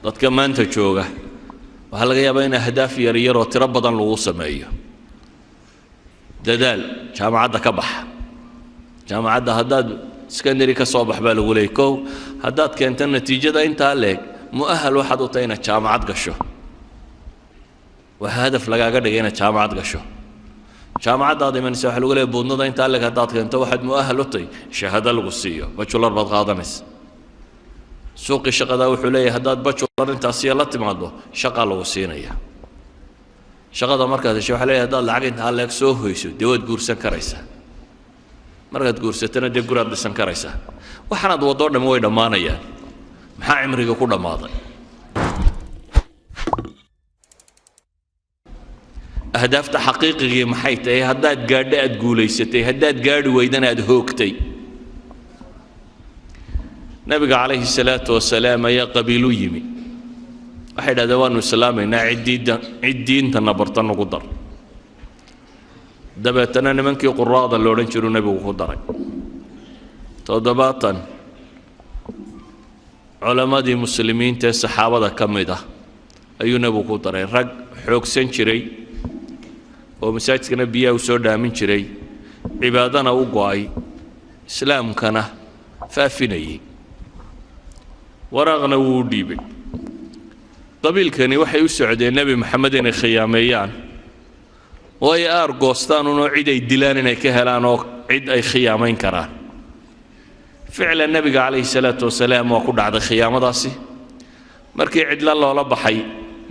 dadka maanta jooga waxa laga yaabaa in ahdaaf yar yar oo tiro badan lagu sameeyo dadaal jaamacadda ka bax jaamacadda haddaad secondary ka soo bax baa lagu leeyahay kow haddaad keento natiijada intaa leeg mu'ahal waxaad u tahay inaad jaamacad gasho waxa hadaf lagaaga dhigay inaad jaamacad gasho jaamacaddaada imanaysa waxa lagu leeyahay buudnada intaa leeg haddaad keento waxaad mu'ahal u tahay shahaado lagu siiyo bachelor baad qaadanaysa suuqi shaqada wuxuu leeyahay haddaad bachelor intaas la timaado shaqa lagu siinaya shaqada markaad hesho waxa leeyahay haddaad lacag intaa leeg soo hoyso dee waad guursan karaysaa markaad guursatana dee guraad dhisan karaysaa waxaanaad waddo dhammi way dhammaanayaan maxaa cimriga ku dhammaaday ahdaafta xaqiiqigii maxay tahay haddaad gaadho aad guulaysatay haddaad gaadhi weydana aad hoogtay nabiga calayhi salaatu wasalaam ayaa qabiilu yimi waxay dhahdeen waanu islaamaynaa ciddiintana barta nagu dar dabeetana nimankii quraada la odhan jiru nebigu ku daray 70 culamadii muslimiinta ee saxaabada ka mid ah ayuu nebigu ku daray rag xoogsan jiray oo masaajidkana biyaha u soo dhaamin jiray cibaadana u go'ay islaamkana faafinayay waraaqna wuu dhiibay qabiilkani waxay u socdeen nebi maxamed inay khiyaameeyaan oo ay aargoostaan unoo cid ay dilaan inay ka helaan oo cid ay khiyaamayn karaan ficlan nebiga calayhi salaatu wasalaam waa ku dhacday khiyaamadaasi markii cidla loola baxay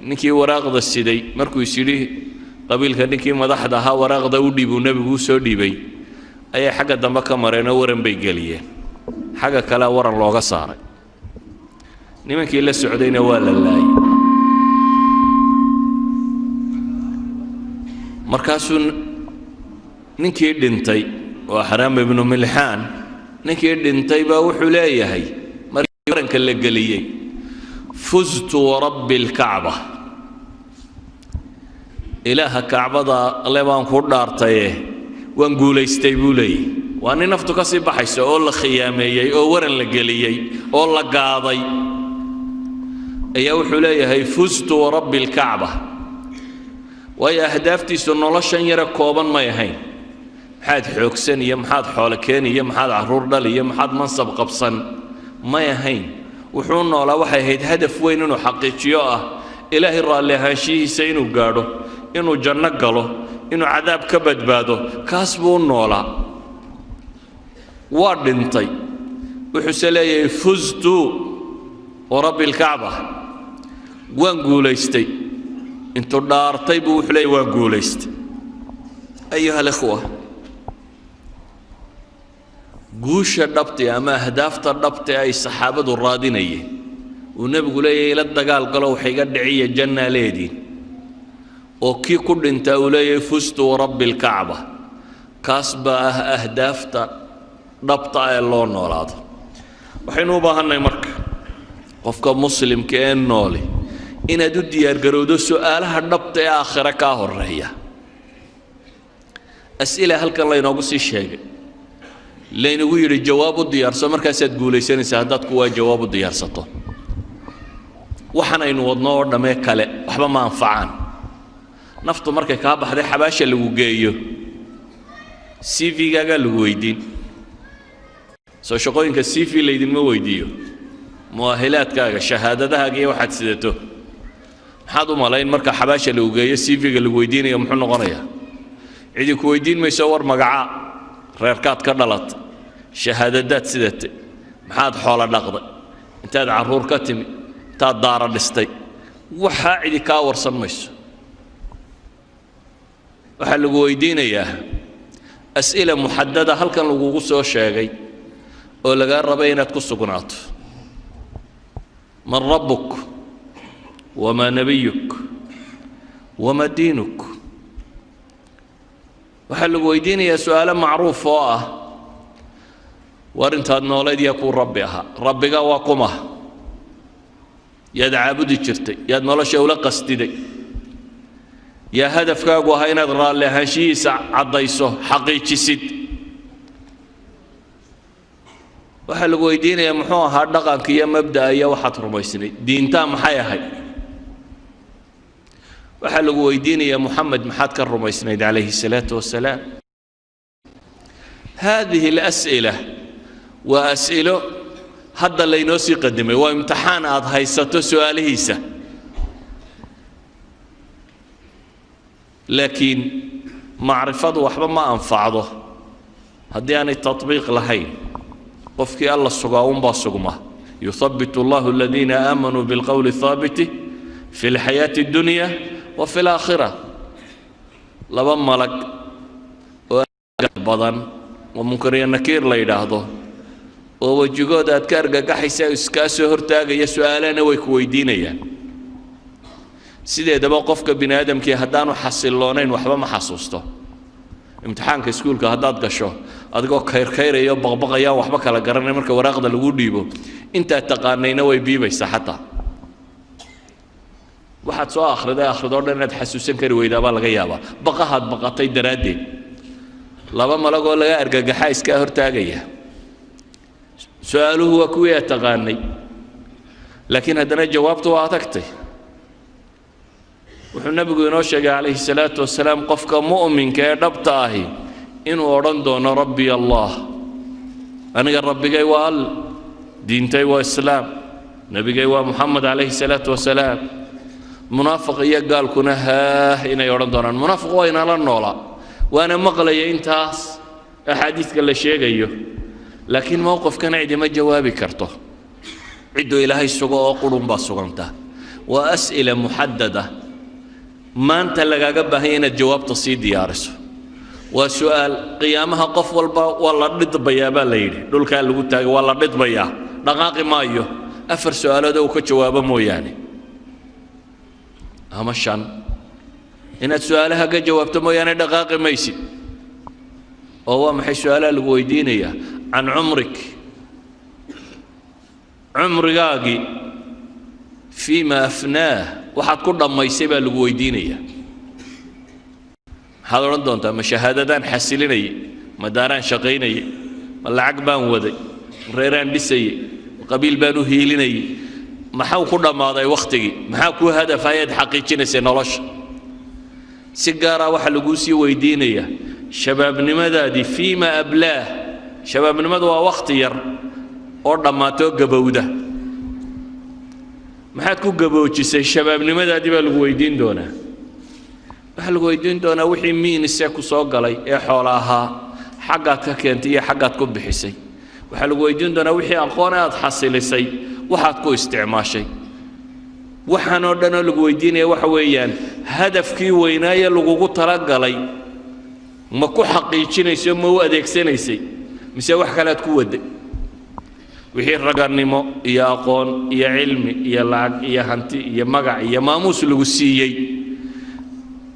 ninkii waraaqda siday markuu is yidhi qabiilka ninkii madaxda ahaa waraaqda u dhiibuu nebigu u soo dhiibay ayay xagga dambe ka mareenoo waran bay geliyeen xagga kale waran looga saaray nimankii la socdayna waa la laayay markaasuu ninkii dhintay waa Haraam ibnu Milhaan ninkii dhintay baa wuxuu leeyahay markii waranka la geliyay fuztu rabbi alkacba ilaaha kacbada alle baan ku dhaartaye waan guulaystay buu leeyahay waa nin naftu ka sii baxayso oo la khiyaameeyay oo waran la geliyay oo la gaaday ayaa wuxuu leeyahay fuztu rabbi alkacba waayo ahdaaftiisu noloshan yara kooban may ahayn maxaad xoogsan iyo maxaad xoolo keen iyo maxaad caruur dhal iyo maxaad mansab qabsan may ahayn wuxuu noolaa waxay ahayd hadaf weyn inuu xaqiijiyo ah ilaahay raalli ahaanshihiisa inuu gaadho inuu janno galo inuu cadaab ka badbaado kaas buu noolaa waa dhintay wuxuuse leeyahay fuztu rabbi alkacba waan guulaystay intuu dhaartay buu wuxuu leeyahay waan guulaystay ayuha alikhwa guusha dhabta ama ahdaafta dhabta ay saxaabadu raadinayeen uu nebigu leeyahay la dagaal galo waxay ga dhiciya janna leediin oo kii ku dhintaa uu leeyahay fustu rabbi alkacba kaas baa ah ahdaafta dhabta ee loo noolaado waxaynu u baahannahay marka qofka muslimka ee nooli inaad u diyaargarowdo su'aalaha dhabta ee aakhira kaa horreeya as'ila halkan laynoogu sii sheegay laynagu yidhi jawaab u diyaarso markaasaad guulaysanaysaa haddaad kuwaa jawaab u diyaarsato waxaanaynu wadno oo dhammee kale waxba ma anfacaan naftu markay kaa baxday xabaasha lagu geeyo CV-gaagaa lagu weydiin soo shaqooyinka CV laydinma weydiiyo mu'ahilaadkaaga shahaadadahaaga iyo waxaad sidato maxaad u malayn marka xabaasha lagu geeyo CV-ga lagu weydiinayo muxuu noqonayaa cidi ku weydiin mayso war magacaa reerkaad ka dhalatay shahaadadaad sidatay maxaad xoolo dhaqday intaad carruur ka timi intaad daara dhistay waxaa cidi kaa warsan mayso waxaa lagu weydiinayaa as'ila muxadada halkan lagugu soo sheegay oo lagaa rabay inaad ku sugnaato man rabbuk wamaa nabiyuk wamaa diinuk waxaa lagu weydiinayaa su'aalo macruuf oo ah war intaad noolayd yaa kuu rabbi ahaa rabbiga waa kuma yaad caabudi jirtay yaad nolosha ula qasdiday yaa hadafkaagu ahaa inaad raalli ahaanshihiisa caddayso xaqiijisid waxa lagu weydiinayaa muxuu ahaa dhaqanka iyo mabda'a iyo waxaad rumaysnayd diinta maxay ahayd waxa lagu weydiinayaa محمد maxaad ka rumaysnayd عليه الصلاة والسلام هذه الأسئلة وأسئلة هذا اللي نوسي قدمه وامتحان هيستو سؤالهيسة لكن معرفة وحبا ما أنفعه هذا يعني التطبيق لهين قفك الله السقاوم بالسقمة يثبت الله الذين آمنوا بالقول الثابت في الحياة الدنيا وفي الآخرة لبن ملك بدن ومنكر النكير لا يدهضه ووجهود أذكار قحيسة إسكاسه هرتاج يسؤالنا ويكويدينيا سيدي دبا قفك بني آدم كي هدانو حصلونين وحبا ما حصوصته امتحانك اسكولك هداد قشو أدقو خير يا بغبغ يا وحبا كلا قرني مركا وراقدا لغو ديبو انت تقانينا ويبيبيسا حتى waxaad soo akhrido dhan inaad xasuusan kari weydaabaa laga yaabaa baqahaad baqatay daraaddeed laba malagoo laga argagaxa iska hortaagaya su'aaluhu waa kuwii aad taqaanay laakiin haddana jawaabtu waa adagtay wuxuu nabigu inoo sheegay calayhi salaatu wasalaam qofka mu'minka ee dhabta ahi inuu odhan doono rabbi allah aniga rabbigay waa all diintay waa islaam nabigay waa muxamed calayhi salaatu wasalaam منافق يقال كنا ها إن يورن دونان منافق وين على النولا وأنا مقلي إنتاس أحاديث كل شيء جيو لكن موقف كان عندي ما جوابي كرته عدوا إلى هاي السوق وقولون باسوقنته وأسئلة محددة ما أنت لقى جبها هنا الجواب تصيد يارس وسؤال قيامها قف والله رد بيا بالليل دول كان اللي قلت والله رد بيا دقائق ما يو أفر سؤال ده وكجوابه مو يعني همشان إن سؤالها قد جوابت مو يعني دقائق ميسي وهو محي سؤالها الويدينية عن عمرك عمرقاقي فيما أفناه وحد كل ما يسيبها الويدينية هذا ردون تم شهادتان حسليني مداران شقيني العقبان وذي ريران بسي قبيل بانو هيليني maxaa ku dhamaaday waqtigi maxaa ku hadafayad xaqiijinaysa nolosha si gaar ah waxa lagu sii weydiinaya shabaabnimadaadii fiima ablaah shabaabnimadu waa waqti yar oo dhamaato gabowda maxaad ku gaboojisay shabaabnimadaadii baa lagu weydiin doonaa waxa lagu weydiin doonaa wixii miinise ku soo galay ee xoolaha xaqaad ka keentay iyo xaqaad ku bixisay waxa lagu weydiin doonaa wixii aqoon aad xasilisay waxaad ku isticmaashay waxaan oo dhan lagu weydiinaya waxa weeyaan hadafkii weynaaye lagugu talagalay ma ku xaqiijinayso ma u adeegsanaysay mise wax kale aad ku waday wixii raganimo iyo aqoon iyo cilmi iyo lacag iyo hanti iyo magac iyo maamuus lagu siiyey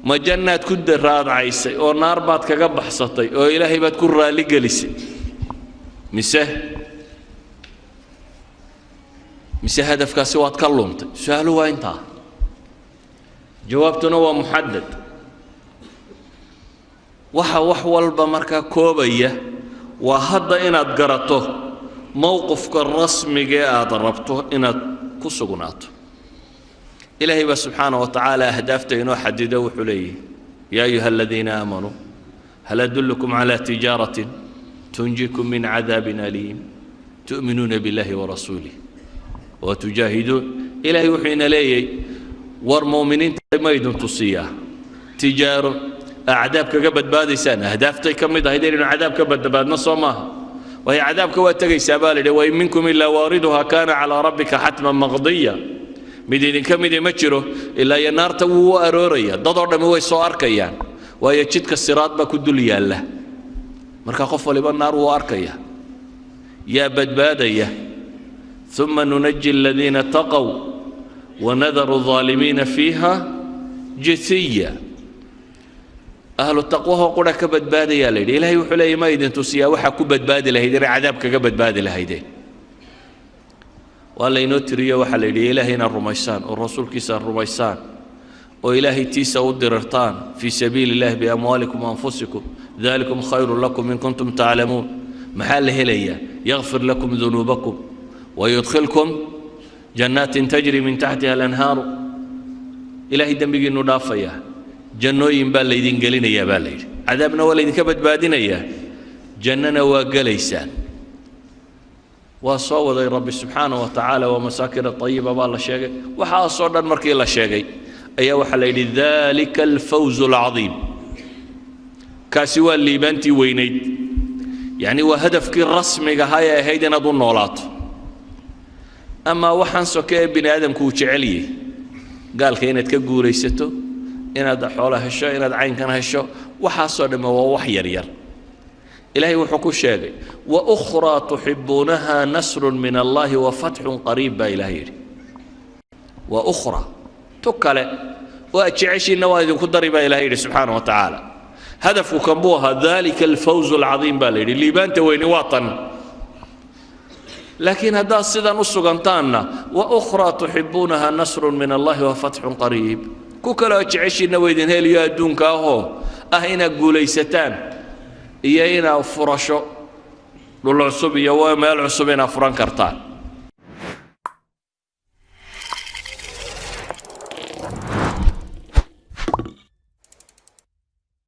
ma jannaad ku daraadcaysay oo naar baad kaga baxsatay oo ilaahay baad ku raali gelisay mise hadafkaasi waad ka luntay su'aaluhu waa intaa jawaabtuna waa muxaddad waxa wax walba markaa koobaya waa hadda inaad garato mowqifka rasmiga ee aad rabto inaad ku sugnaato ilaahay baa subxaanahu wa tacaala ahdaafta inoo xadido wuxuu leeyahay yaa ayuha aladiina aamanuu hal adullukum calaa tijaaratin tunjikum min cadaabin aliim tu'minuuna billahi warasuulih وتجاهدون إلهي وحينا لي والمؤمنين ما يدون تصيا تجارة أعداب كبد بادي سنة أهدافتي كم ده هيدين عذاب كبد بعد نصومها وهي عذاب كواتجي سبالي وإن منكم إلا واردها كان على ربك حتما مقضيا مدين كم مدين متشره إلا ينار تو أروريا ضضر دم هو يسوار كيان وهي تشتك الصراط بكدليا له مركا خف لبن النار واركيا يا بدبادية ثم ننجي الذين اتقوا ونذر الظالمين فيها جثيا أهل التقوى هو قرأ كبد بادي يا ليدي إلهي وحلي ما يدين تسيا وحا كبد بادي لهيدي عذابك كبد بادي لهيدي وقال لي نتري وحا ليدي إلهينا الرميسان والرسول كيسا الرميسان وإلهي تيسا ودررتان في سبيل الله بأموالكم وأنفسكم ذلكم خير لكم إن كنتم تعلمون محل هلية يغفر لكم ذنوبكم ويدخلكم جنات تجري من تحتها الأنهار إلهي دنبقي النضافة جنو ينبال ليدين قلين يا بالي عذابنا وليدين كبت بادنا يا جننا وقليسان وصوّد رب سبحانه وتعالى ومساكن الطيبة بالله شيء وحاصر المركي الله شيء أي وحليل ذلك الفوز العظيم كاسوا اللي بنتي وينيد يعني وهدفك الرسمي هاي هيدنا ضمن نولات أما وحن سكيب بني آدم كوتش عليه قال كينت كجوري ستو إن هذا حوله هالشو إن هذا عين كان هالشو وحاصر ما هو وحير إلهي وحكو الشيء وأخرى تحبونها نصر من الله وفتح قريب إلهي وأخرى تكلا وأتشعشي النوادي كدرب إلهي سبحانه وتعالى هدفك كمبوها ذلك الفوز العظيم بالي اللي بانت وين وطن لكن هذا الصدى نص قنطانا وأخرى تحبونها نصر من الله وفتح قريب كوكلا أتشعشي النوادي هل يادون كاهو أهينا قوليستان إيانا فرشو للعصب يوم العصبين أفران كرتان